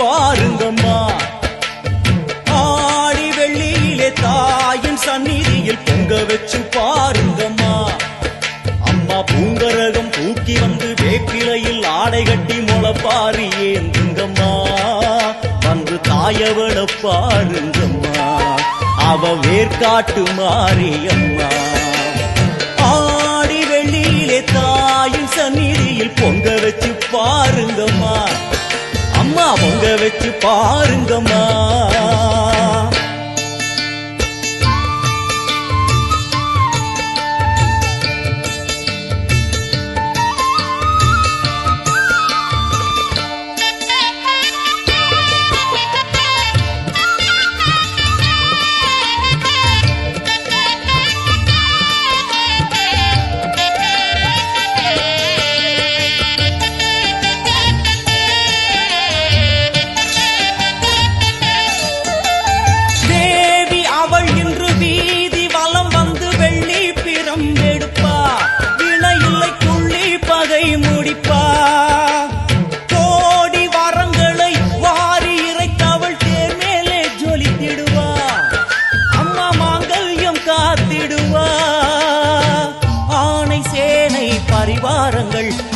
பாருங்கம்மா. ஆடி வெள்ளியிலே தாயின் சந்நிதியில் பொங்க வச்சு பாருங்கம்மா. அம்மா பூங்கரகம் தூக்கி வந்து வேப்பிலையில் ஆடை கட்டி முளப்பாரி ஏந்துங்கம்மா. வந்து தாயவள பாருங்கம்மா, அவ வேர்காட்டு மாரியம்மா. ஆடி வெள்ளியிலே தாயின் சந்நிதியில் பொங்க வச்சு பாருங்கம்மா. அம்மா பொங்க வச்சு பாருங்கம்மா.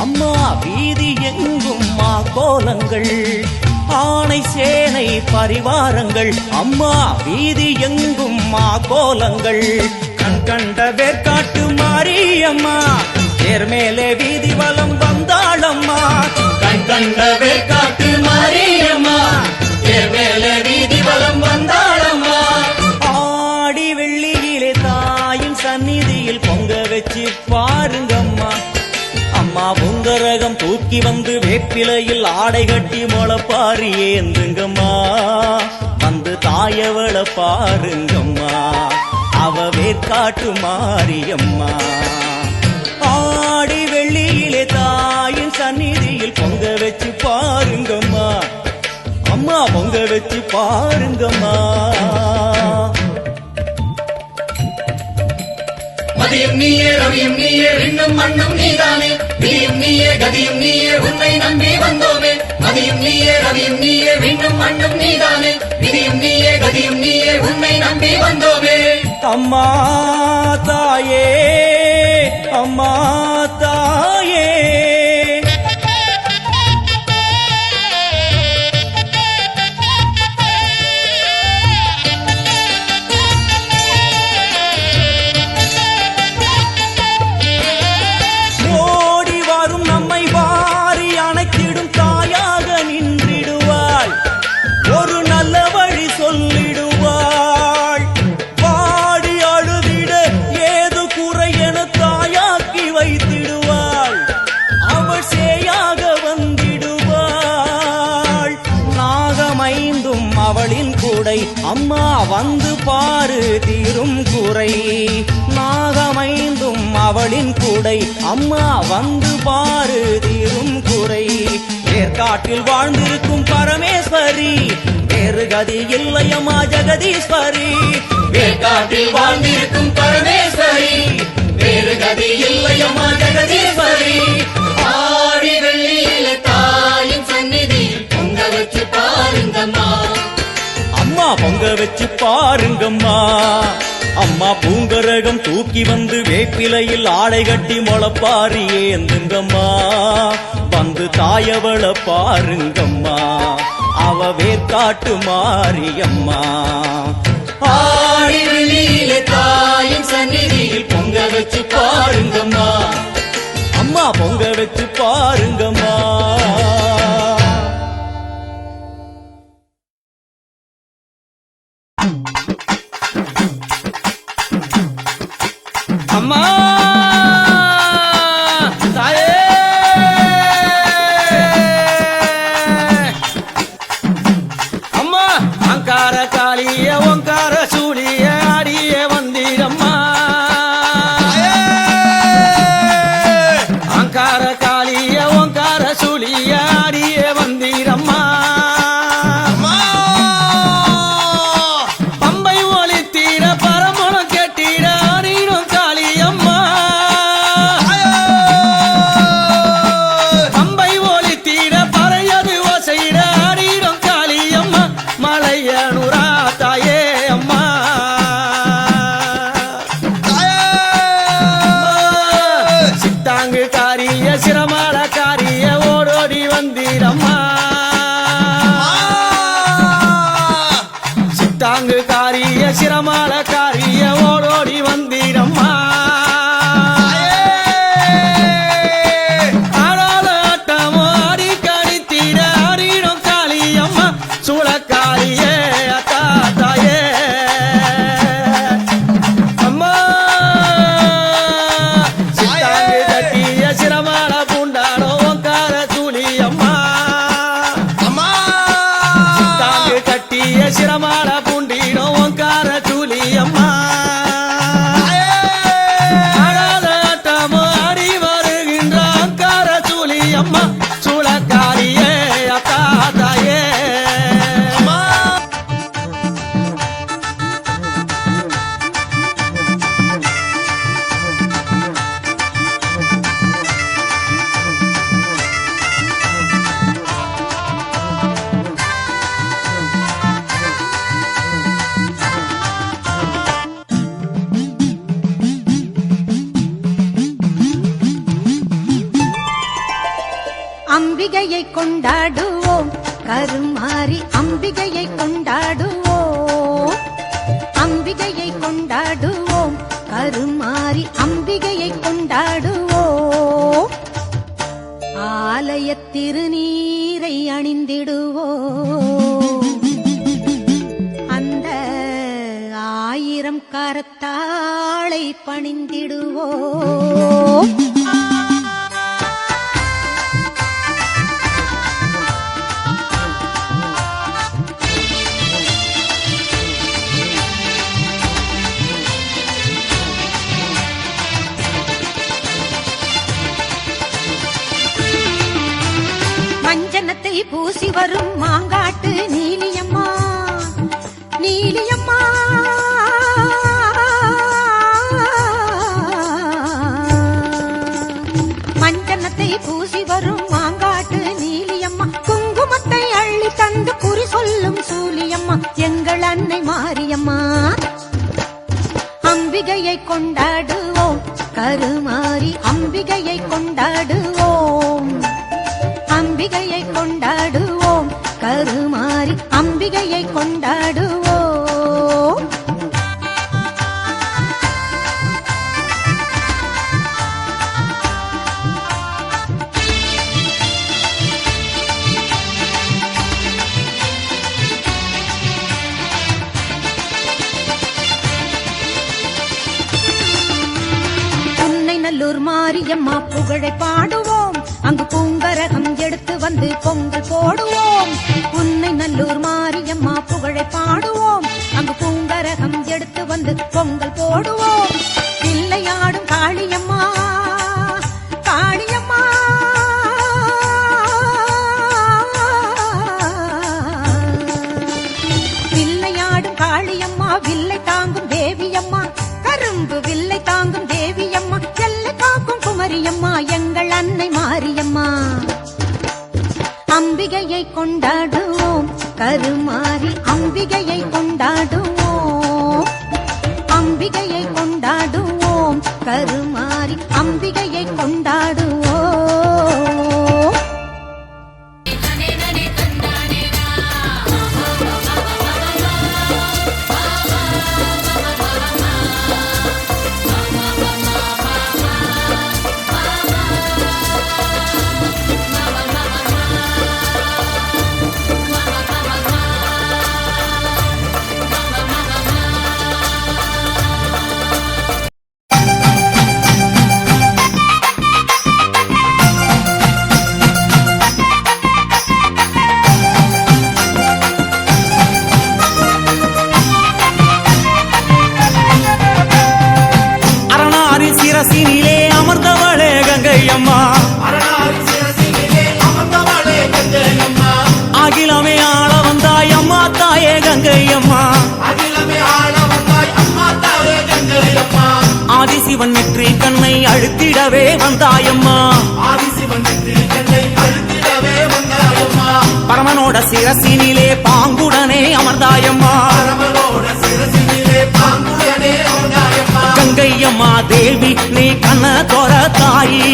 அம்மா வீதி எங்கும் கோலங்கள், ஆணை சேனை பரிவாரங்கள். அம்மா வீதி எங்கும் கோலங்கள். கண் கண்ட வேர்காட்டு மாரியம்மா, தேர் மேலே வீதி வலம் வந்தாளம்மா. கண் கண்ட வேர்காட்டு மாரியம்மா, தேர் மேலே வீதி வலம் வந்தாளம்மா. ஆடி வெள்ளியிலே தாயின் சந்நிதியில் பொங்க வச்சு பாருங்கம்மா. அம்மா பொங்கரகம் தூக்கி வந்து வேப்பிலையில் ஆடை கட்டி முளப்பாரி ஏந்துங்கம்மா. வந்து தாயவள பாருங்கம்மா, அவ வேர்காட்டு மாரியம்மா. ஆடி வெள்ளியிலே தாயின் சந்நிதியில் பொங்க வச்சு பாருங்கம்மா. அம்மா பொங்க வச்சு பாருங்கம்மா. மதியும் நீயே ரவியும் நீயே விண்ணும் மண்ணும் நீதானே. விதியும் நீயே கதியும் நீயே உன்னை நம்பி வந்தோமே. மதியும் நீயே ரவியும் நீயே விண்ணும் மண்ணும் நீதானே. விதியும் நீயே கதியும் நீயே உன்னை நம்பி வந்தோமே. அம்மா தாயே, அம்மா தாயே, அம்மா வந்து பாரு தீரும் குறை. நாகமைந்தும் அவளின் கூடை, அம்மா வந்து பாரு தீரும் குறை. வேர்காட்டில் வாழ்ந்திருக்கும் பரமேஸ்வரி, வேறு கதி இல்லையம்மா ஜெகதீஸ்வரி. வேர்காட்டில் வாழ்ந்திருக்கும் பரமேஸ்வரி, வேறு கதி இல்லையம்மா ஜெகதீஸ்வரி. ஆடி வெள்ளியிலே தாயின் சந்நிதியில் பொங்க வச்சு பாருங்கம்மா. அம்மா பொங்க வச்சு பாருங்கம்மா. அம்மா பூங்கரகம் தூக்கி வந்து வேப்பிலையில் ஆடை கட்டி முளப்பாரி ஏந்துங்கம்மா. வந்து தாயவள பாருங்கம்மா, அவ வேர்காட்டு மாரியம்மா. ஆடி வெள்ளியிலே தாயின் சந்நிதியில் பொங்க வச்சு பாருங்கம்மா. அம்மா பொங்க வச்சு பாருங்கம்மா. அம்மா தாயே, அம்மா அங்கார காளிய ஓங்கார சூழிய ஆடிய வந்தீரம்மா. அங்கார காளிய ஓங்கார சூழிய ஆடிய வந்தீரம்மா. பம்பை ஒளித்தீர பரமணம் கேட்டீர ஆடினும் காளியம்மா. பம்பை ஒளித்தீர பறையது ஓசையிட ஆடினும் சித்தாங்கு காரிய சிரமால காரிய ஓடோடி வந்தீரம்மா ஆடாத ஆட்டமோ அடி கடித்தீர அடிடும் காளியம்மா சூளக்காரியே அத்தா தாயே அம்மா சித்தாங்கு கட்டிய சிரமால பூண்டானோ ஓங்கார சூலி அம்மா சித்தாங்கு கட்டிய சிரமால பூண்டினோ ஓங்கார சூலி அம்மா ஆடாத ஆட்டமோ ஆடி வருகின்ற ஓங்கார சூலி அம்மா சூளக்காரியே அத்தா தாயே அம்பிகையை கொண்டாடுவோம் கருமாரி அம்பிகையை கொண்டாடுவோம் அம்பிகையை கொண்டாடுவோம் கருமாரி அம்பிகையை கொண்டாடுவோம் ஆலய திருநீரை அணிந்திடுவோம் அந்த 1000 கரத்தாளை பணிந்திடுவோம் மஞ்சனத்தை பூசி வரும் மாங்காட்டு நீலியம்மா நீலியம்மா மஞ்சனத்தை பூசி வரும் மாங்காட்டு நீலியம்மா குங்குமத்தை அள்ளி தந்து குறி சொல்லும் சூலியம்மா எங்கள் அன்னை மாரியம்மா அம்பிகையை கொண்டாடுவோம் கருமாரி அம்பிகையை கொண்டாடுவோம் அம்பிகையை கொண்டாடுவோம் கருமாரி அம்பிகையை கொண்டாடுவோம் உன்னை நல்லூர் மாரியம்மா புகழை பாடுவோம் அங்கு பூங்கரகம் எடுத்து வந்து பொங்கல் போடுவோம் உன்னை நல்லூர் மாரியம்மா புகழை பாடுவோம் அங்கு பூங்கரகம் எடுத்து வந்து பொங்கல் போடுவோம் பிள்ளையாடும் காளியம்மா காளியம்மா பிள்ளையாடும் காளியம்மா வில்லை தாங்கும் தேவியம்மா கரும்பு வில்லை தாங்கும் தேவியம்மா எல்லை காக்கும் குமரியம்மா எங்கள் அன்னை மாரியம்மா அம்பிகையை கொண்டாடுவோம் கருமாரி அம்பிகையை கொண்டாடுவோம் அம்பிகையை கொண்டாடுவோம் கருமாரி அம்பிகையை கொண்டாடுவோம் சிரசினிலே அமர்ந்தவளே கங்கையம்மா அகிலமே ஆள வந்தாய் அம்மா தாயே கங்கையம்மா ஆதிசிவன் நெற்றி கண்ணை அழுத்திடவே வந்தாயம்மா பரமனோட சிரசினிலே பாங்குடனே அமர்ந்தாயம்மா கங்கையம்மா தேவி நீ கண்ண தோர தாயி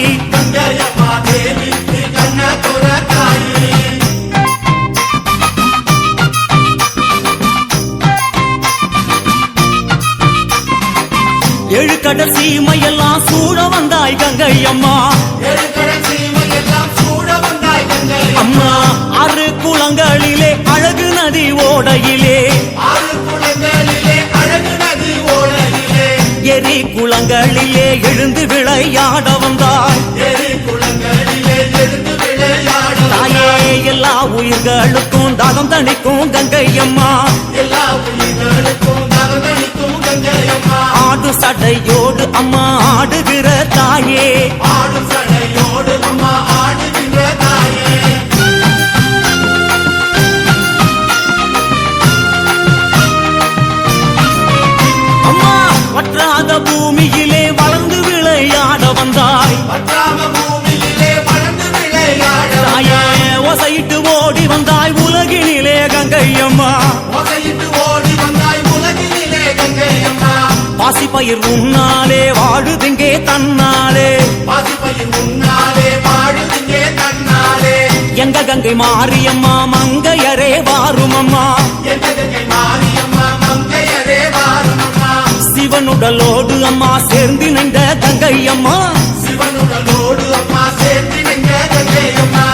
ஏழு கடல் சீமையெல்லாம் சூழ வந்தாய் கங்கை அம்மா எழுகடல் சீமையெல்லாம் சூழ வந்தாய் கங்கை அம்மா ஆறு குளங்களிலே அழகு நதி ஓடையிலே ஆறு குளங்களிலே அழகு நதி ஓடையிலே எரி குளங்களிலே எழுந்து விளையாட வந்தாய் எரி குளங்களிலே எழுந்து விளையாட தாயே எல்லா உயிர்களுக்கும் தாகம் தணிக்கும் கங்கை அம்மா எல்லா உயிர்களுக்கும் நலனளிக்கும் கங்கை அம்மா ஆடு சடையோடு அம்மா ஆடுகிற தாயே ஆடும் சடையோடு அம்மா ஆடுகின்ற தாயே அம்மா வற்றாத பூமியிலே வளர்ந்து விளையாட வந்தாய் பற்றாம பூமியிலே வளர்ந்து விளையாட தாயே ஒசையிட்டு ஓடி வந்தாய் உலகினிலே கங்கை அம்மா ஒசையிட்டு ஓடி வந்தாய் உலகினிலே கங்கை அம்மா பாசிப்பயிர் உன்னாலே வாழுதிங்கே தன்னாலே பாசிப்பையின் முன்னாலே வாழுதிங்கே தன்னாலே எங்க கங்கை மாரியம்மா மங்கையரே வாரும் அம்மா எந்த கங்கை மாரியம்மா மங்கையரே வாரும் அம்மா சிவனுடலோடு அம்மா சேர்ந்து நின்ற கங்கை அம்மா சிவனுடலோடு அம்மா சேர்த்து நின்ற கங்கை அம்மா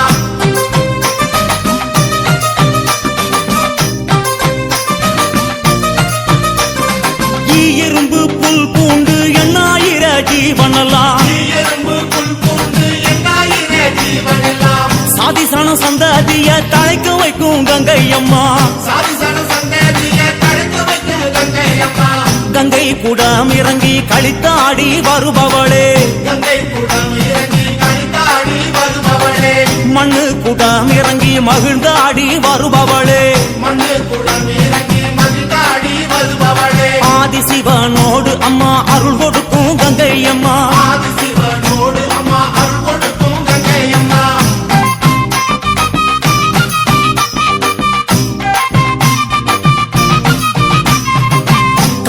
எறும்பு புல் பூண்டு எண்ணாயிர ஜீவனெல்லாம் எறும்பு புல் பூண்டு எண்ணாயிர ஜீவனெல்லாம் சாதிசன சந்ததிய தழைக்க வைக்கும் கங்கை அம்மா சாதிசன சந்ததிய தடுத்து வைக்கும் கங்கை அம்மா கங்கை குடம் இறங்கி களித்தாடி வருபவளே கங்கை குடம் இறங்கி கழித்தாடி வருபவளே மண்ணு குடம் இறங்கி மகிழ்ந்தாடி வருபவளே மண்ணு குடம் இறங்கி மகிழ்ந்தாடி வருபவளே ஆதிசிவனோடு அம்மா அருள் கொடுக்கும் கங்கை அம்மா ஆதிசிவனோடு அம்மா அருள் கொடுக்கும் கங்கை அம்மா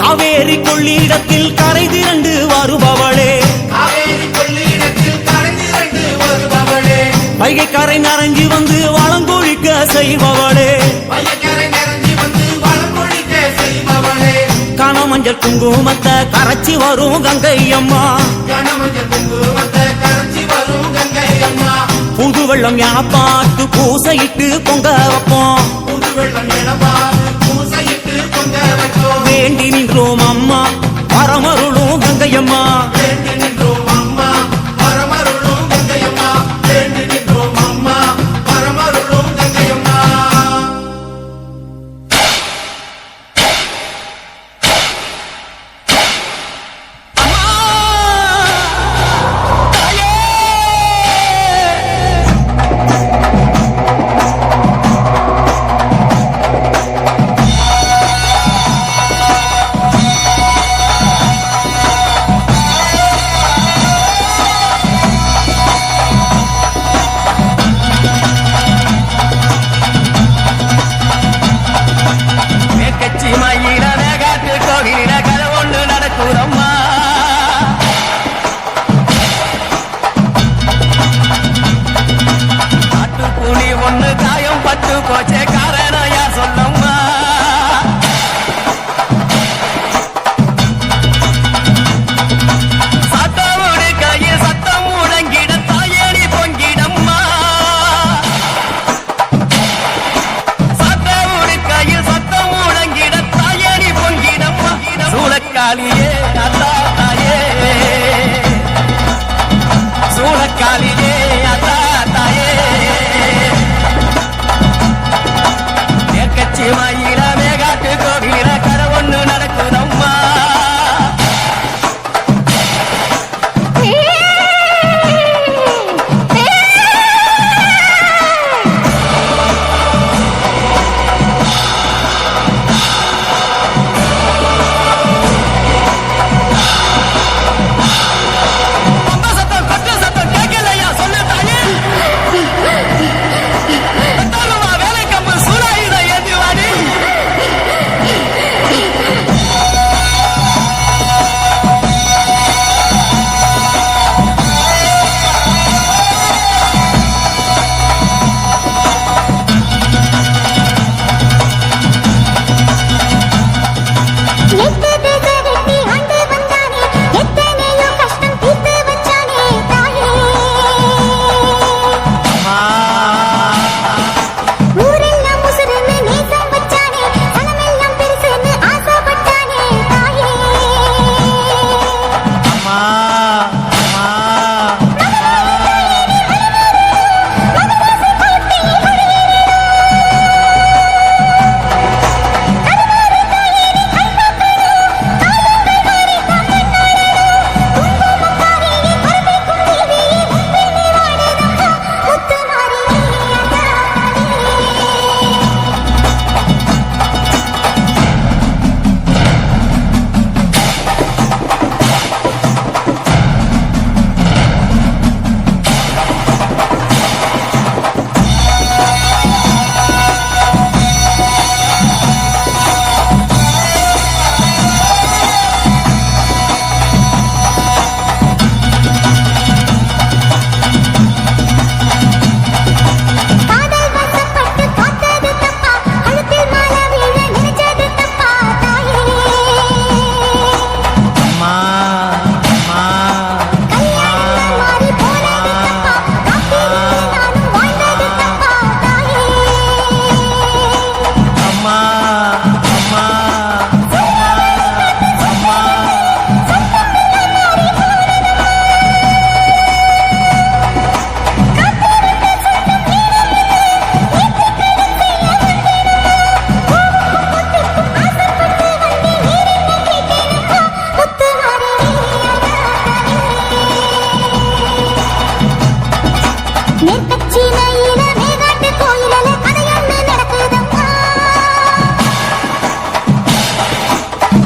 காவேரி கொள்ளிடத்தில் கரை திரண்டு வருபவளே காவேரி கொள்ளிடத்தில் கரைந்திரண்டு வருபவளே வைகை கரை நரங்கி வந்து வளங்கொழிக்க செய்பவளே வையக்கரை நிறைஞ்சி வந்து வளம் கொழிக்க செய்பவளே கனமஞ்சள் குங்குமத்தை கரைச்சி வரும் கங்கை அம்மா கணமஞ்சள் குங்குமத்தை கரைச்சி வரும் கங்கை அம்மா புது வெள்ளம் யாப்பாட்டு பூசையிட்டு பொங்க வைப்போம் புது வெள்ளம் எடப்பாடு பூசையிட்டு பொங்க வைத்தோம் வேண்டி நின்றோம் அம்மா பரமருளும் கங்கை அம்மா வேண்டி நின்றோம் அம்மா பரமருளும் கங்கை அம்மா வேண்டி நின்றோம் அம்மா பரமருளும் கங்கை அம்மா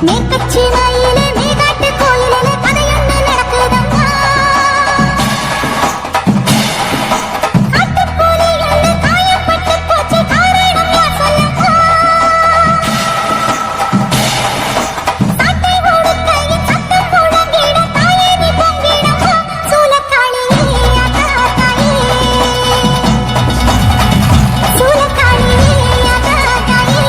மேற்கட்சி மயிலே மேகாட்டு கோயிலே கதையொன்று நடக்குதம்மா காட்டுப்புலிகள் காயப்பட்டு போச்சு காரணம் யார் சொல்லம்மா சாட்டை ஓடுக்கையின் சத்தம் முழங்கிட தாயே நீ பொங்கிடம்மா சூலக்காளியே அதாதாயே சூலக்காளியே அதாதாயே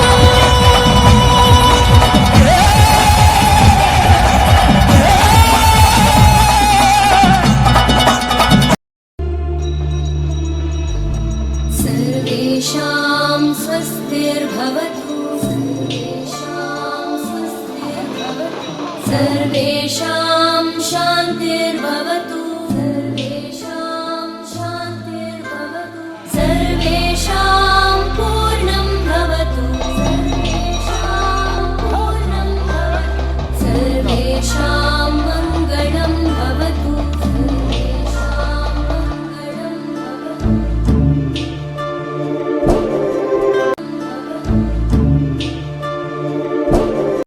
सर्वेषां स्वस्तिर्भवतु सर्वेषां स्वस्तिर्भवतु सर्वेषां शान्तिर्भवतु